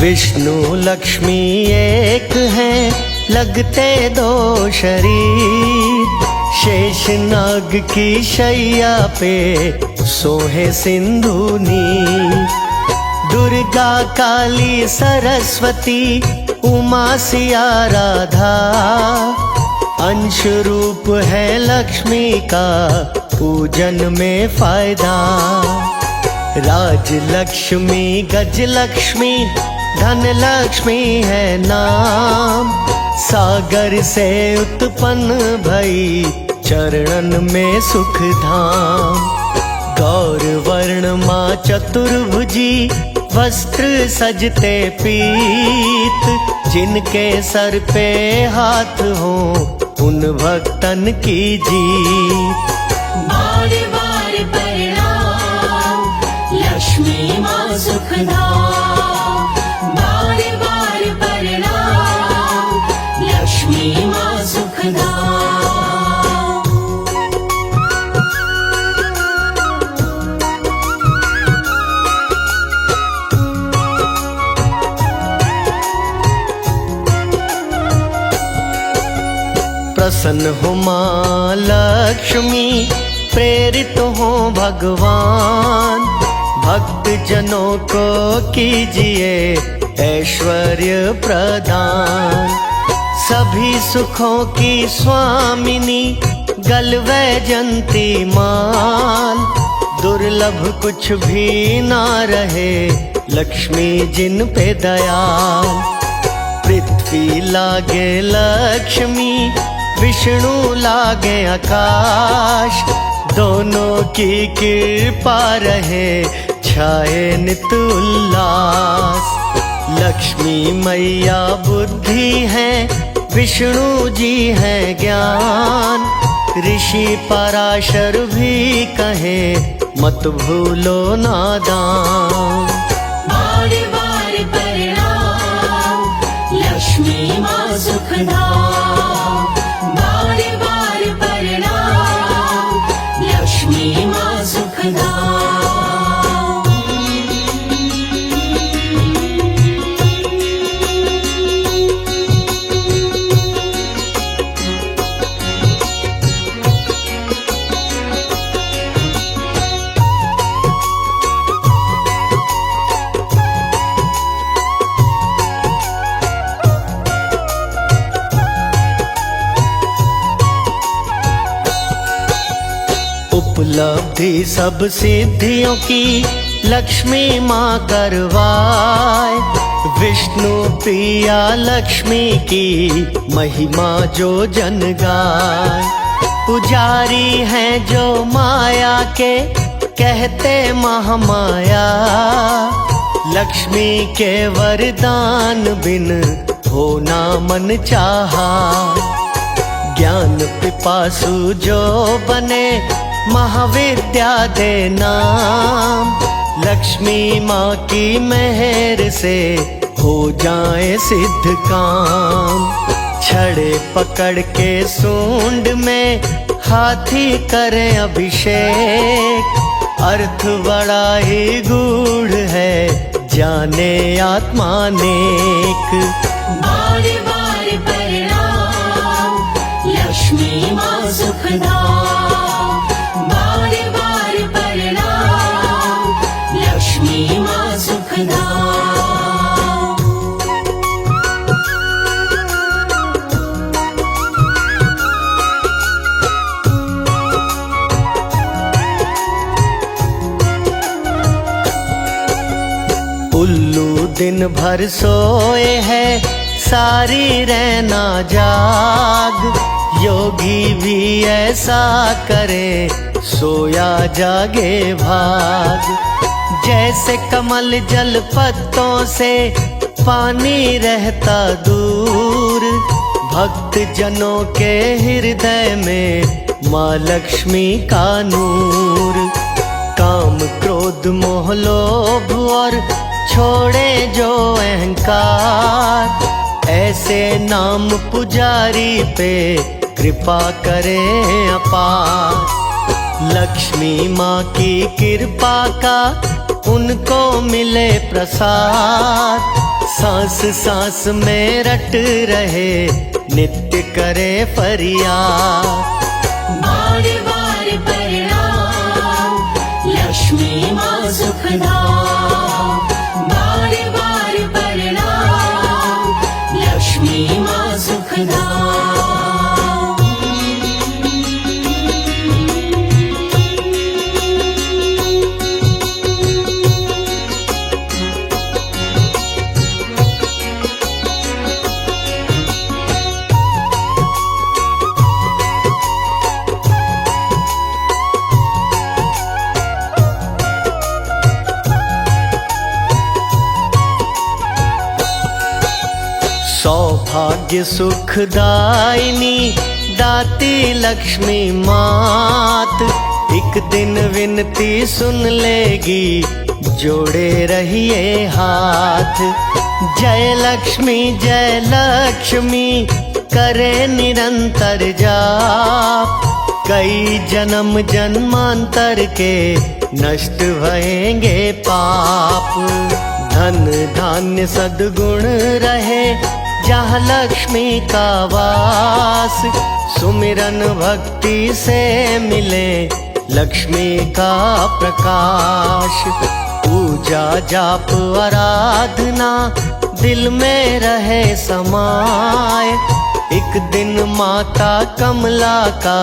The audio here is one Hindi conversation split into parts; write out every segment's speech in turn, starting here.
विष्णु लक्ष्मी एक हैं, लगते दो शरीर। शेषनाग की शैया पे सोहे सिंधुनी। दुर्गा काली सरस्वती उमा सिया राधा, अंश रूप है लक्ष्मी का पूजन में फायदा। राज लक्ष्मी गज लक्ष्मी धन लक्ष्मी है नाम, सागर से उत्पन्न भई चरणन में सुख धाम। गौर वर्ण माँ चतुर्भुजी वस्त्र सजते पीत, जिनके सर पे हाथ हो उन भक्तन की जीत। बार बार प्रणाम लक्ष्मी माँ सुखदाम, बार बार प्रणाम लक्ष्मी माँ सुखदाम। प्रसन्न हो माँ लक्ष्मी, प्रेरित हो भगवान। भक्त जनों को कीजिए ऐश्वर्य प्रदान। सभी सुखों की स्वामिनी गल वैजंती माल, दुर्लभ कुछ भी ना रहे लक्ष्मी जिन पे दयाल। पृथ्वी लागे लक्ष्मी, विष्णु लागे आकाश, दोनों की कृपा रहे छाए नित उल्लास। लक्ष्मी मैया बुद्धि है, विष्णु जी है ज्ञान। ऋषि पराशर भी कहे मत भूलो नादान। बार बार प्रणाम लक्ष्मी माँ सुखदाम, बार बार प्रणाम लक्ष्मी माँ सुखदाम। उपलब्धि सब सिद्धियों की लक्ष्मी माँ करवाए। विष्णु प्रिया लक्ष्मी की महिमा जो जन गाए। पुजारी हैं जो माया के कहते महामाया, लक्ष्मी के वरदान बिन होना मन चाहा। ज्ञान पिपासु जो बने महाविद्या दे नाम, लक्ष्मी माँ की मेहर से हो जाए सिद्ध काम। छड़े पकड़ के सूंड में हाथी करें अभिषेक, अर्थ बड़ा ही गूढ़ है जाने आत्मा नेक। बार बार प्रणाम लक्ष्मी माँ सुखदाम, बार बार प्रणाम लक्ष्मी माँ सुखदाम। उल्लू दिन भर सोए है सारी रहना जाग, योगी भी ऐसा करे सोया जागे भाग। जैसे कमल जल पत्तों से पानी रहता दूर, भक्त जनों के हृदय में माँ लक्ष्मी का नूर। काम क्रोध मोह लोभ और छोड़े जो अहंकार, ऐसे नाम पुजारी पे कृपा करें अपार। लक्ष्मी माँ की कृपा का उनको मिले प्रसाद, सांस सांस में रट रहे नित्य करे फरियाद। बार बार प्रणाम लक्ष्मी माँ सुखदा। बार बार प्रणाम लक्ष्मी माँ सुखदा। सौभाग्य सुखदायिनी दाती लक्ष्मी मात, एक दिन विनती सुन लेगी जोड़े रहिए हाथ। जय लक्ष्मी करे निरंतर जाप, कई जन्म जन्मांतर के नष्ट भएंगे पाप। धन धान्य सद्गुण रहे जहाँ लक्ष्मी का वास, सुमिरन भक्ति से मिले लक्ष्मी का प्रकाश। पूजा जाप आराधना दिल में रहे समाए, एक दिन माता कमला का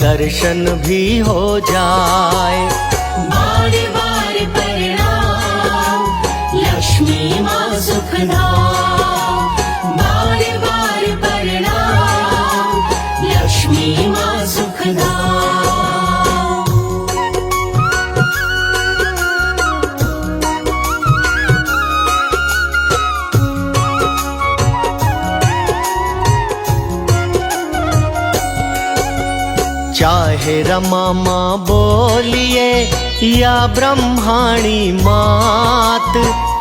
दर्शन भी हो जाए। बार बार प्रणाम लक्ष्मी माँ सुखदा। बार बार प्रणाम लक्ष्मी माँ सुखदा। चाहे रमा माँ बोलिए या ब्रह्माणी मात,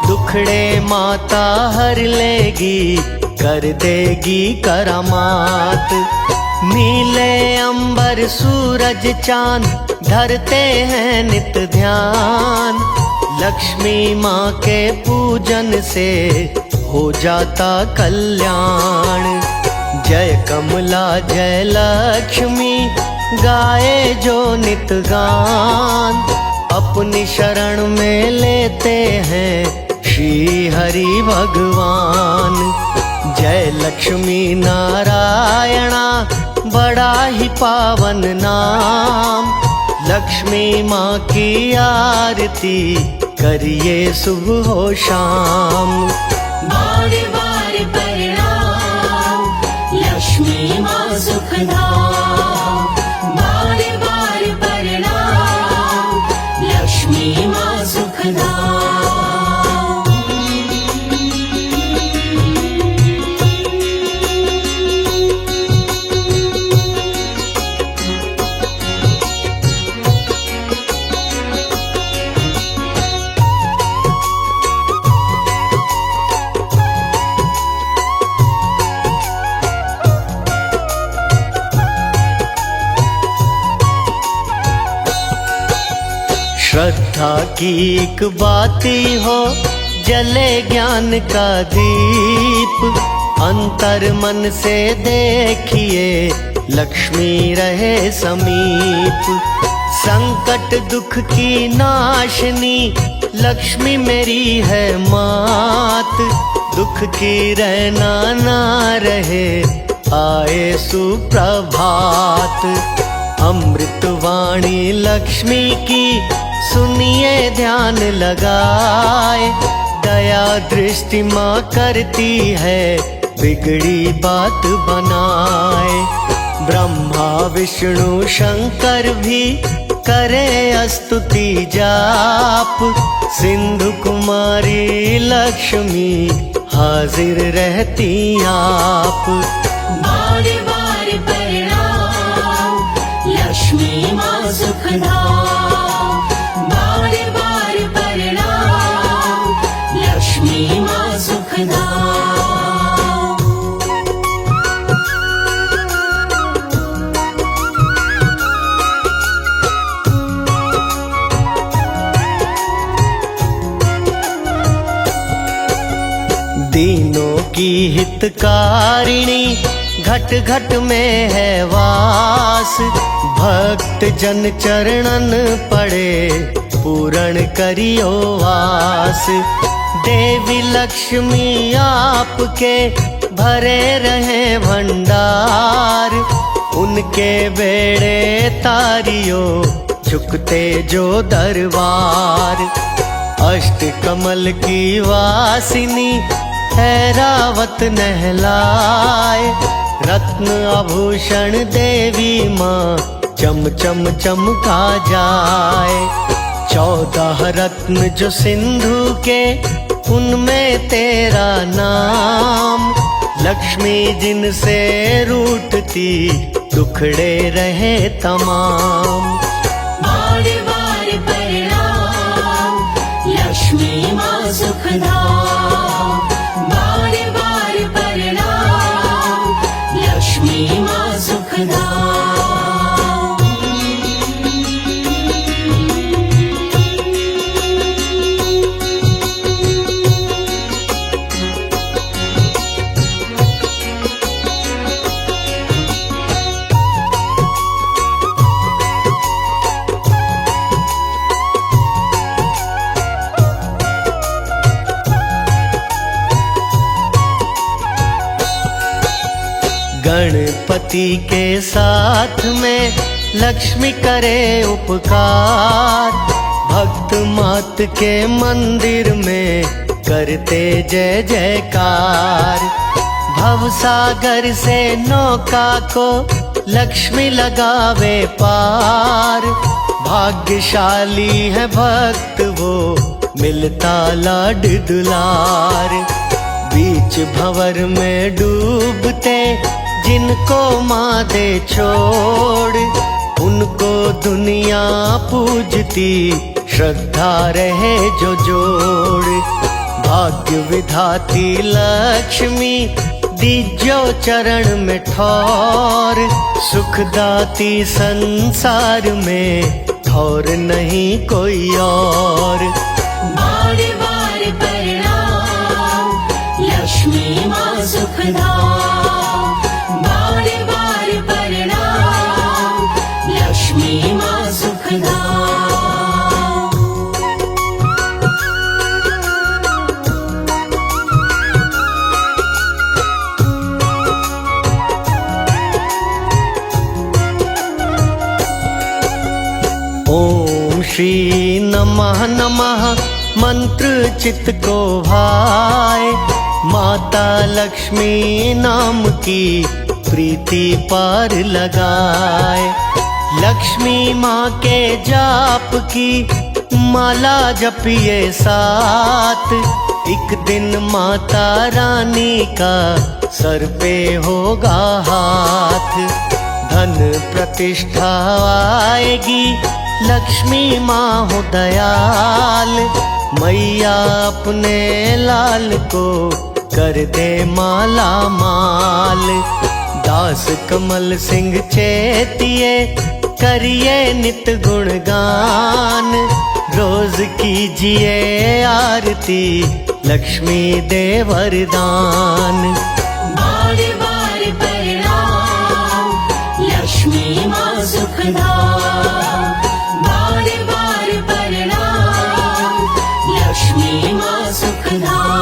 दुखड़े माता हर लेगी कर देगी करामात। नीले अंबर सूरज चांद धरते हैं नित ध्यान, लक्ष्मी माँ के पूजन से हो जाता कल्याण। जय कमला जय लक्ष्मी गाए जो नित गान, अपनी शरण में लेते हैं श्री हरि भगवान। जय लक्ष्मी नारायणा बड़ा ही पावन नाम, लक्ष्मी माँ की आरती करिए सुबह हो शाम। बार बार प्रणाम लक्ष्मी माँ सुखदा। बार बार प्रणाम लक्ष्मी माँ सुखदा। श्रद्धा की एक बाती हो जले ज्ञान का दीप, अंतर मन से देखिए लक्ष्मी रहे समीप। संकट दुख की नाशनी लक्ष्मी मेरी है मात, दुख की रहना ना रहे आए सुप्रभात। अमृत वाणी लक्ष्मी की सुनिए ध्यान लगाए, दया दृष्टि माँ करती है बिगड़ी बात बनाए। ब्रह्मा विष्णु शंकर भी करे स्तुति जाप, सिंधु कुमारी लक्ष्मी हाजिर रहती आप। बार बार प्रणाम लक्ष्मी माँ सुखदा। बार बार प्रणाम लक्ष्मी माँ सुखदा। की हितकारिणी घट घट में है वास। भक्त जन चरणन पड़े पूर्ण करियो वास। देवी लक्ष्मी आपके भरे रहे भंडार। उनके बेड़े तारियो झुकते जो दरबार। अष्ट कमल की वासिनी हैरावत नहलाए। रत्न आभूषण देवी माँ चम चम चमका जाए। 14 रत्न जो सिंधु के उनमें तेरा नाम। लक्ष्मी जिनसे रूठती दुखड़े रहे तमाम। बार बार प्रणाम लक्ष्मी माँ सुखधाम। बार बार प्रणाम लक्ष्मी माँ सुखधाम। गणपति के साथ में लक्ष्मी करे उपकार। भक्त मात के मंदिर में करते जय जयकार। भवसागर से नौका को लक्ष्मी लगावे पार। भाग्यशाली है भक्त वो मिलता लाड दुलार। बीच भंवर में डूबते जिनको माँ दे छोड़। उनको दुनिया पूजती श्रद्धा रहे जो जोड़। भाग्य विधाती लक्ष्मी दीजो चरण में ठौर। सुखदाती संसार में ठौर नहीं कोई और। बार बार प्रणाम लक्ष्मी माँ सुखधाम। बार बार प्रणाम लक्ष्मी माँ सुखधाम। ओम श्री नमः नमः मंत्र चित्त को भाए। माता लक्ष्मी नाम की प्रीति पार लगाए। लक्ष्मी माँ के जाप की माला जपिए साथ। एक दिन माता रानी का सर पे होगा हाथ। धन प्रतिष्ठा आएगी लक्ष्मी माँ हो दयाल। मैया अपने लाल को कर दे माला माल। दास कमल सिंह चेतिए करिए नित गुणगान। रोज कीजिए आरती लक्ष्मी दे वरदान। बार बार प्रणाम लक्ष्मी माँ सुखधाम। बार बार प्रणाम लक्ष्मी माँ सुखधाम।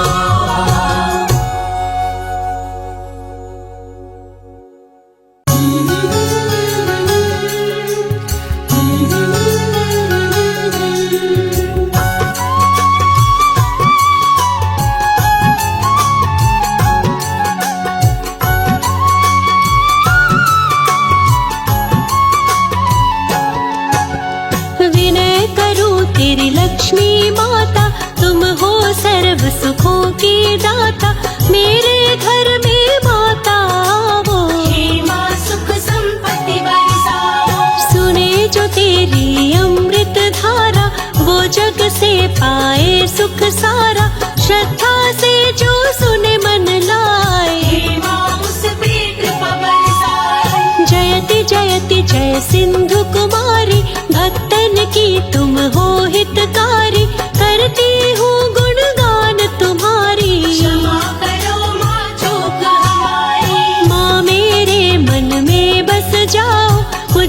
तेरी लक्ष्मी माता तुम हो सर्व सुखों की दाता। मेरे घर में माता वो हे माँ सुख संपत्ति बरसाओ। सुने जो तेरी अमृत धारा वो जग से पाए सुख सारा। श्रद्धा से जो सुने मन लाए हे माँ उस पे कृपा बरसाए। जयति जयति जय सिंधु कुमारी। भक्तन की तुम हो हितकारी। करती हूँ गुणगान तुम्हारी। क्षमा करो माँ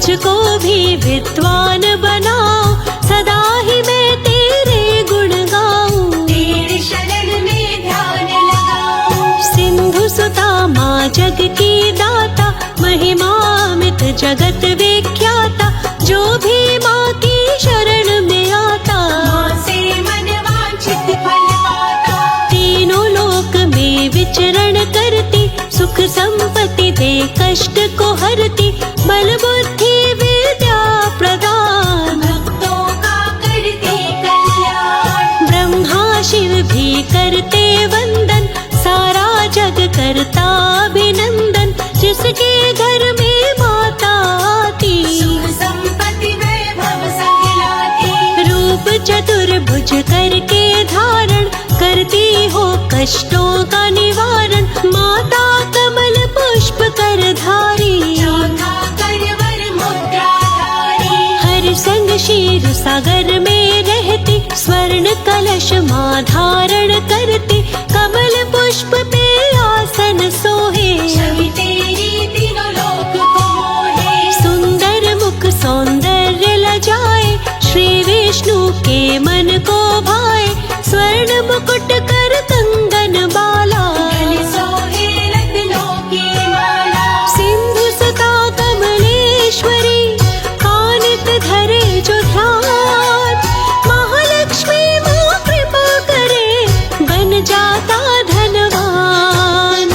मुझको भी विद्वान बनाओ, सदा ही मैं तेरे गुण गाऊं। तेरे शरण में ध्यान लगाऊं। सिंधु सुता माँ जग की दाता, महिमा अमित जगत विख्याता, जो भी माँ की शरण में आता, माँ से मन वांछित फल पाता। तीनों लोक में विचरण करती, सुख संपत्ति दे कष्ट को हरती, बल बुद्धि विद्या प्रदान, भक्तों का करती कल्याण। ब्रह्मा शिव भी करते वंदन, सारा जग करता अभिनंदन, जिसके घर में माता आती, सुख संपत्ति वैभव संग लाती। रूप चतुर्भुज करके धारण, करती हो कष्टों का निवारण, माता कमल पुष्प कर धारी, चौथा करवर मुद्राधारी। हर संग क्षीर सागर में रहती, स्वर्ण कलश माँ धारण करती, कमल पुष्प पे आसन सोहे, छवि तेरी तीनों लोक को मोहे। सुंदर मुख सौंदर्य लजाए, श्री विष्णु के मन को भाए, स्वर्ण मुकुट कर कंगन बाला, गले सोहे रत्नों की माला। सिंधु सुता कमलेश्वरी, कानित धरे जो ध्यान, महालक्ष्मी माँ कृपा करे, बन जाता धनवान।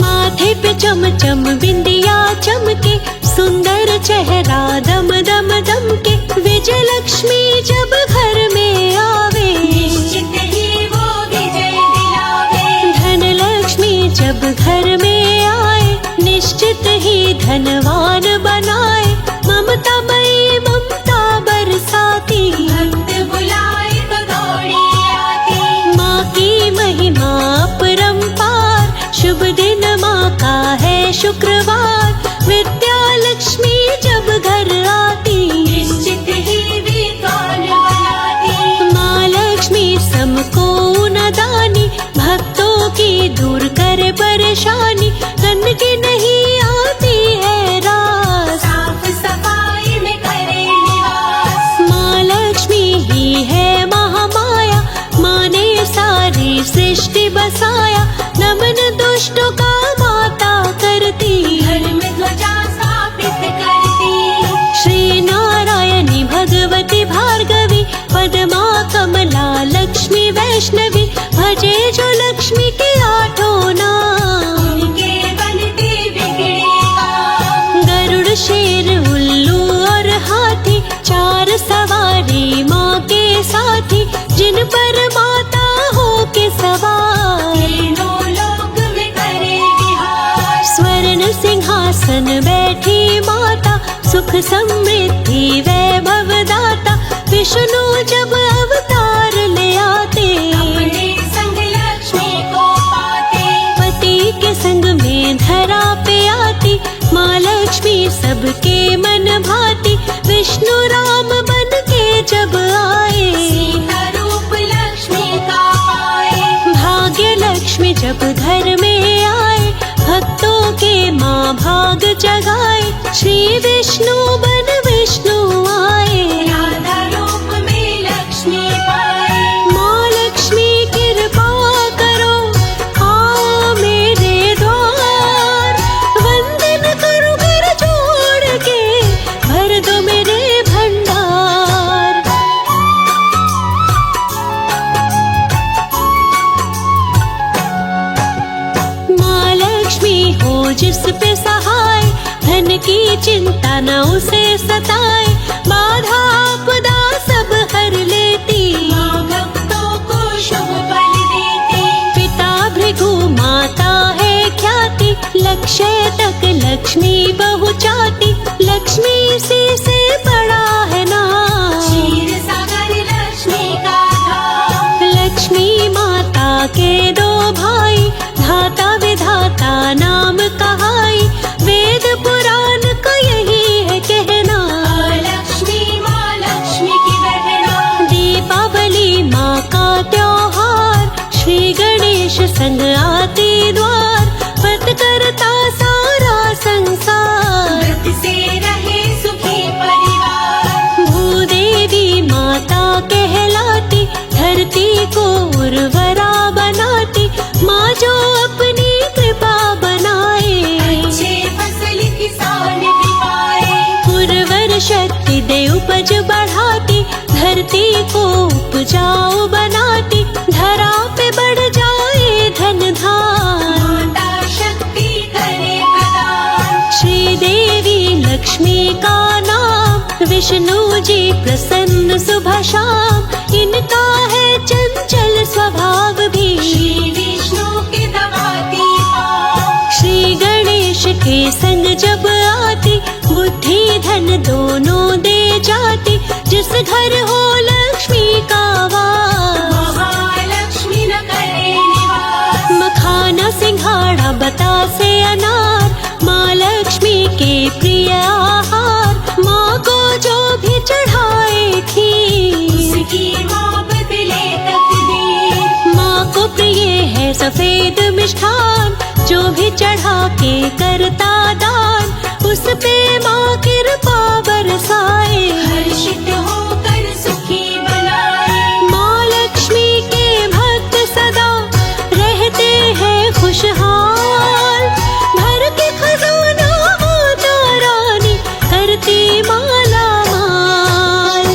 माथे पे चम चम बिंदिया चमके, सुंदर चेहरा दम दम दम के, विजय लक्ष्मी जब घर में आवे, निश्चित ही वो विजय दिलावे। धन लक्ष्मी जब घर में आए, निश्चित ही धनवान बनाए, ममता मई ममता बरसाती, भक्त बुलाए तो दौड़ी आती। माँ की महिमा अपरंपार, शुभ दिन माँ का है शुक्रवार, विद्या लक्ष्मी जब घर आती, निश्चित ही विद्वान बनाती। माँ लक्ष्मी सबको न दानी, भक्तों की दूर करे परेशानी, गंदगी नहीं आती है रास, साफ सफाई में करे निवास। माँ लक्ष्मी ही है महामाया, माँ ने सारी सृष्टि बसाया, नमन दुष्टों का माता करती, घर में ध्वजा स्थापित करती। श्री नारायणी भगवती भार्गवी, पद्मा कमला लक्ष्मी वैष्णवी, भजे जो लक्ष्मी के आठों नाम, उनके बनते बिगड़े काम। गरुड़ शेर उल्लू और हाथी, चार सवारी माँ के साथी, जिन पर माता हो के सवार, तीनों लोक में करे विहार। स्वर्ण सिंहासन बैठी माता, सुख समृद्धि वैभव दाता, विष्णु जब अवतार ले आते, अपने संग लक्ष्मी को पाते। पति के संग में धरा पे आती, माँ लक्ष्मी सबके मन भाती, विष्णु राम बन के जब आए, सीता रूप लक्ष्मी का पाए। भाग्य लक्ष्मी जब घर में आए, भक्तों के माँ भाग जगाए, श्री विष्णु बन विष्णु आए, राधा रूप में लक्ष्मी पाए। माँ लक्ष्मी कृपा करो, आओ मेरे द्वार, वंदन करो कर जोड़ के, भर दो मेरे भंडार। माँ लक्ष्मी हो जिस पे सहाय, धन की चिंता न उसे सताए, बाधा आपदा सब हर लेती, माँ भक्तों को शुभ फल देती। पिता भृगु माता है ख्याति, लक्ष्य तक लक्ष्मी पहुँचाती, लक्ष्मी से बड़ा है नाम, क्षीर सागर लक्ष्मी का धाम। लक्ष्मी माता के दो भाई, धाता विधाता नाम कहाई, वेद पुराण का यही है कहना, लक्ष्मी माँ लक्ष्मी की बहना। दीपावली माँ का त्योहार, श्री गणेश संग आती द्वार, व्रत करता सारा संसार। व्रत से रहे सुखी परिवार। भूदेवी माता कहलाती, धरती को उर्वरा बनाती, माँ जो अपनी कृपा बनाए, अच्छे फसल किसान भी पाए। उर्वर शक्ति दे उपज बढ़ाती, धरती को उपजाऊ बनाती, धरा पे बढ़ जाए धन धान। माता शक्ति करे प्रदान। श्री देवी लक्ष्मी का नाम, विष्णु जी प्रसन्न सुबह शाम, इनका है चंचल स्वभाव भी। श्री विष्णु के दबाती पाँव। श्री गणेश के संग जब आती, बुद्धि धन दोनों दे जाती, जिस घर हो लक्ष्मी का वास। महालक्ष्मी न करे निवास। मखाना सिंघाड़ा बतासे अनार, माँ लक्ष्मी के प्रिय आहार, माँ को जो भी चढ़ाए खीर, उसकी माँ बदले तकदीर। माँ को प्रिय है सफेद मिष्ठान, जो भी चढ़ा के करता दान, उस पे माँ कृपा बरसाए, हर्षित होकर सुखी बनाए। माँ लक्ष्मी के भक्त सदा रहते हैं खुशहाल, भर के खजाना माता रानी करती माला माल।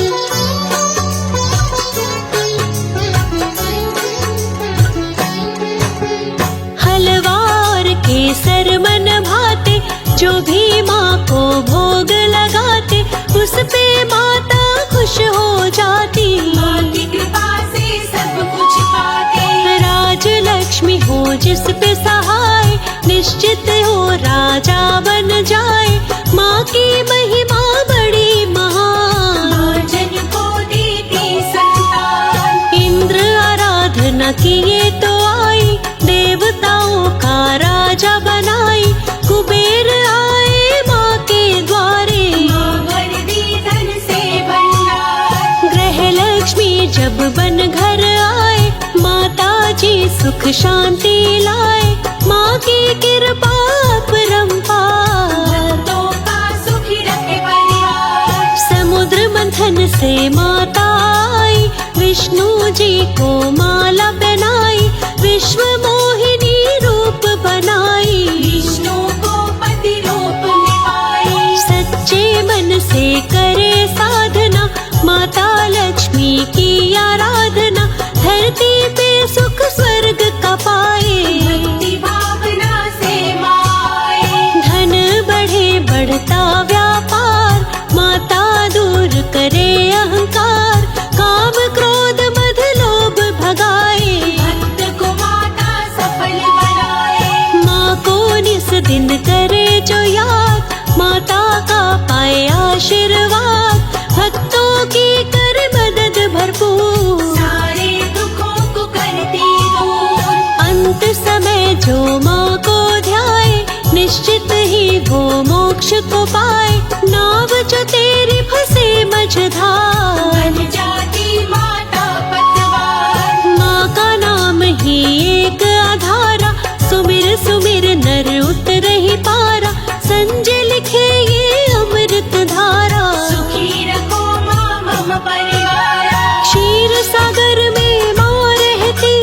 हलवार के सर मन भाते, जो भी माँ को भोग लगाते, उस पे माता खुश हो जाती। माँ की कृपा से सब कुछ पाते। राज लक्ष्मी हो जिस पे सहाय, निश्चित हो राजा बन जाए, माँ की महिमा बड़ी महान। माँ जन को देती संतान। इंद्र आराधना किए तो आई, देवताओं का राजा बनाई, कुबेर आए माँ के द्वारे, माँ भर दी धन से भंडार। ग्रह लक्ष्मी जब बन घर आए, माता जी सुख शांति लाए, माँ की कृपा अपरंपार। भक्तों का सुखी रखे परिवार। समुद्र मंथन से माता आई, विष्णु जी को माला पहनाई, विश्व मोहिनी रूप बनाई, विष्णु को पति रूप में पाई। सच्चे मन से करे साधना, माता लक्ष्मी की आराधना, धरती पे सुख स्वर्ग का पाए। भक्ति भावना से माए। धन बढ़े बढ़ता व्यापार, माता दूर करे अहंकार, काम क्रोध मद लोभ भगाए, भक्त को माता सफल बनाए। माँ को निस दिन करे जो याद, माता का पाए आशीर्वाद, भक्तों की कर मदद भरपूर, सारे दुखों को करती दूर। अंत समय जो माँ को ध्याए, निश्चित ही वो मोक्ष को पाए, नाव जो तेरी फंसे मझधार। बन जाती माता पतवार। माँ का नाम ही एक आधारा, सुमिर सुमिर नर उतर ही पारा, संजय लिखे ये अमृत धारा। सुखी रखो माँ मम परिवार। क्षीर सागर में माँ रहती,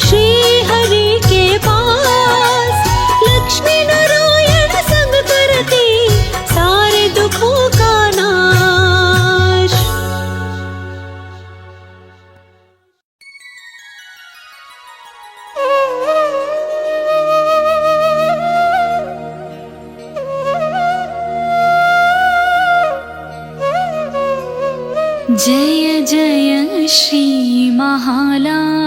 श्री हरि के पास, लक्ष्मी नारायण संग करती, सारे दुखों का नाश। जय जय श्री महालक्ष्मी,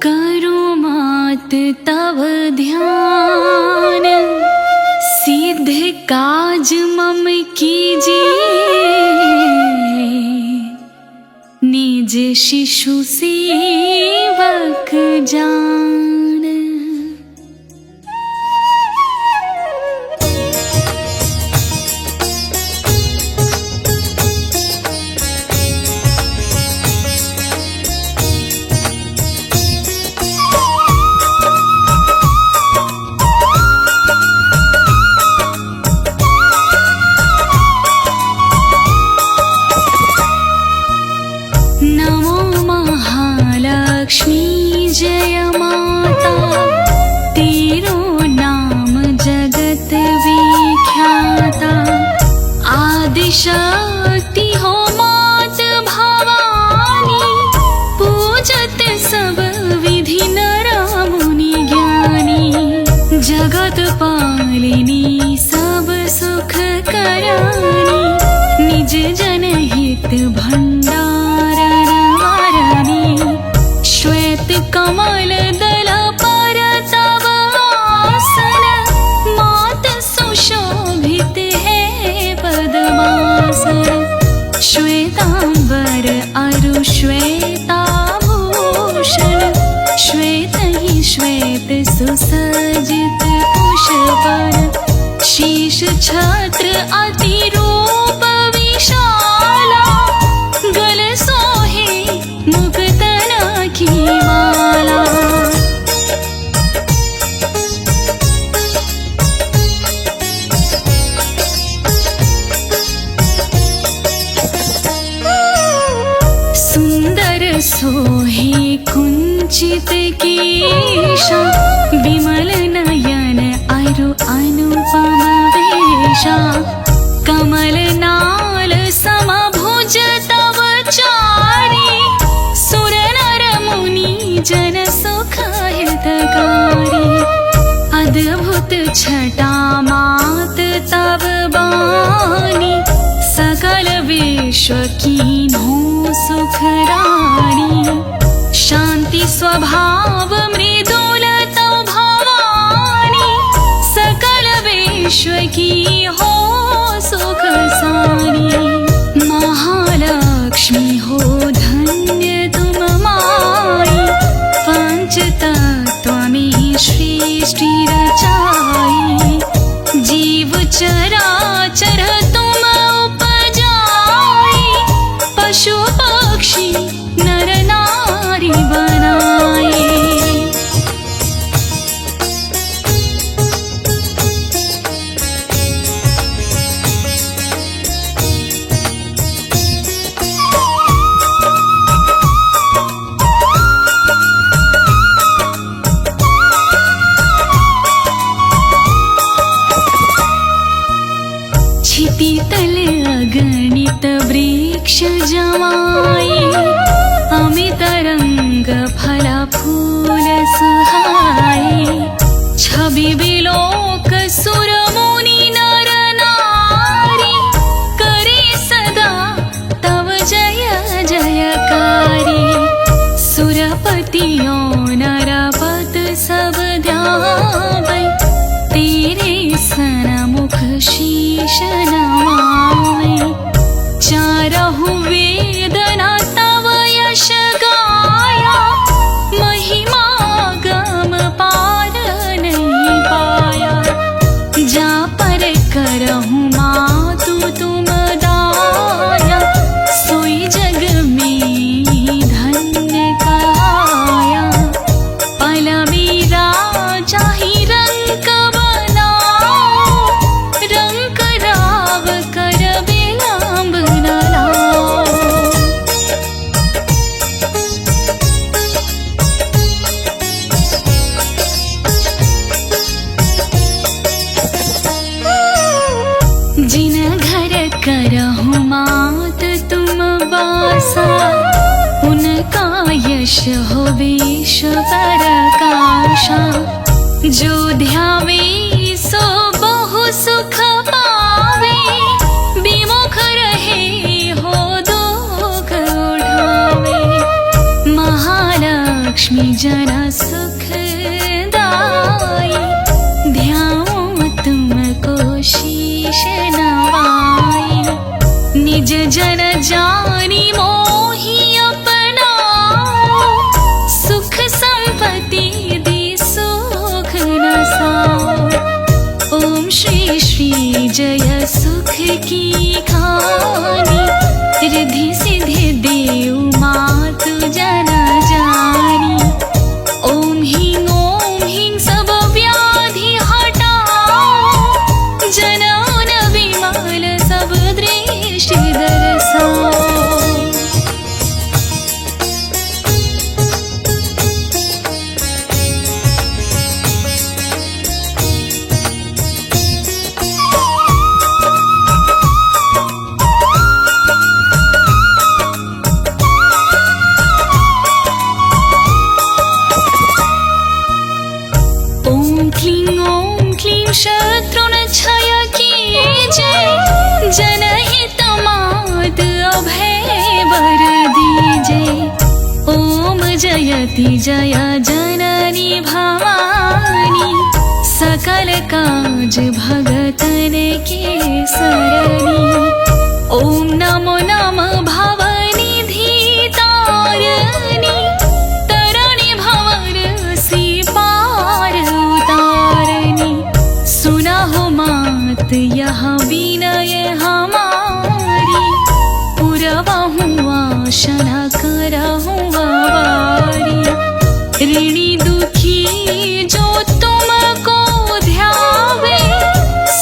करो मात तव ध्यान, सिद्ध काज मम कीजिए, निज शिशु सेवक जान। लक्ष्मी जय माता, तेरो नाम जगत विख्याता। आदिशक्ति हो मात भवानी, पूजत सब विधि नर मुनि ज्ञानी। जगत पालिनी सब सुख करानी, निज जनहित भंडार वारानी। श्वेत कमल दल पर तव आसन, मात सुशोभित है पद्मासन। श्वेतांबर अरु श्वेताभूषण, श्वेत ही श्वेत सुसज्जित पुष्पन। शीश छत्र अति रूप विशाला, गल सोहे मुक्तन की माला। सुंदर सोहे कुंचित केशा, विमल नयन अरु अनुपम वेशा। कमल नाल समभुज तव चारि, सुर नर मुनि जन सुख हितकारी। अद्भुत छटा मात तव बानी, सकल विश्व कीन्हो सुख रानी। शांति स्वभाव मृदुल तव भवानी, सकल विश्व की हो सुख सानी। महालक्ष्मी हो धन्य तुम माई, पंच तत्व में सृष्टि रचाई। जीव चराचर तुम उपजाई, पशु पक्षी नर नारी बनाए। छिपी तल अगणित वृक्ष जमाए, अमित रंग फल फूल सुहाए। छवि बिलोक सुर मुनि नर नारी, करे सदा तव जय जयकारी। सुरपतियों नरपत सब ध्यावै, तेरे सन्मुख शीश नमावै। चारहु वेदना तव यश गाया, महिमा गम पार नहीं पाया। जा पर करहु मातु तुम दाया, सोई जग में धन्य कहाया। पल मेरा चाहि रंक बनाओ, रंक राव कर विलंब न लाओ। जिन घर करहु मात तुम वासा, उनका यश हो विश्व प्रकाशा। जो ध्यावे सो बहु सुख पावे, विमुख रहे हो दुख उठावे। महालक्ष्मी जन सुख दाई, ध्याओ तुमको शीश नवाई। निज जन जानी मोहि अपनाओ, सुख संपत्ति दी सुख नसाओ। ओम श्री श्री जय सुख की खानी, रिद्धि सिद्धि देव मातु जन जानी। ओम ह्रीं सब व्याधि हटाओ, जनौन विमल सब दृष्टि दर्शाओ। जयति जय जननी भवानी सकल काज भगतन के सरणी ओम नमो नमः भवनिधि तारिणी तरणी भवर सी पार उतारणी सुना हो मात यह विनय हमारी पुरवाहूँ आशना करहूँ वारी ऋणी दुखी जो तुमको ध्यावे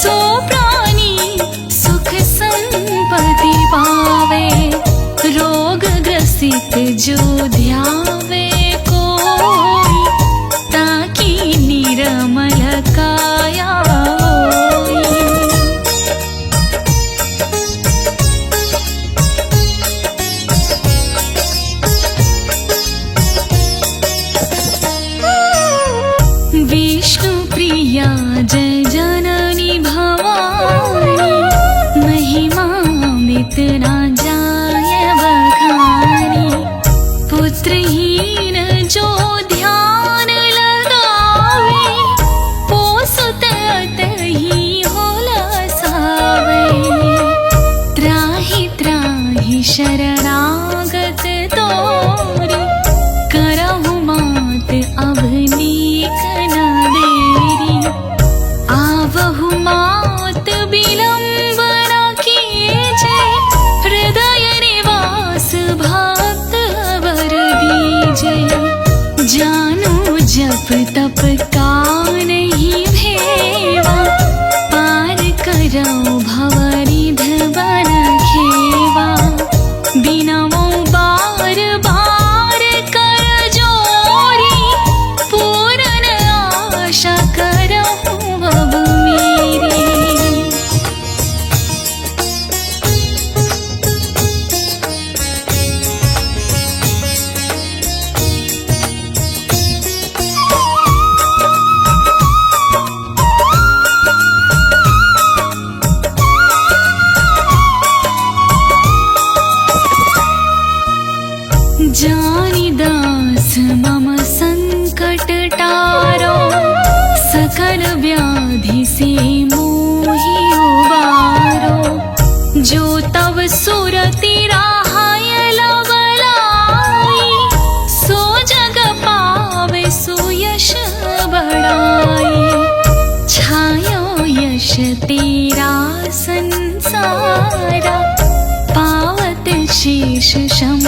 सो प्राणी सुख संपत्ति पावे रोग ग्रसित जो ध्यावे कोई ताकि निरमल काया होई। विष्णु प्रिया जय जननी भवानी महिमामित ना जाय बखानी पुत्रहीन जो ध्यान लगावे पोसत अतहि होला सावे त्राहि त्राहि शरणागत तोरी करहु मात अभनीक न देरी आवहु मात विलंब न कीजे हृदय निवास भक्त वर दीजे जानो जप तप का नहीं भेवा पार करो भवरिध बन खेवा बिनमो बार बार कर जोरी पूर्ण आशा करहूँ अब मेरी। जानी दास मम संकट टारो सकल व्याधि से मोहि उबारो जो तव सुरति राहाय लवलाई सो जग पावे सुयश बढ़ाई छायो यश तेरा संसारा पावत शेष शम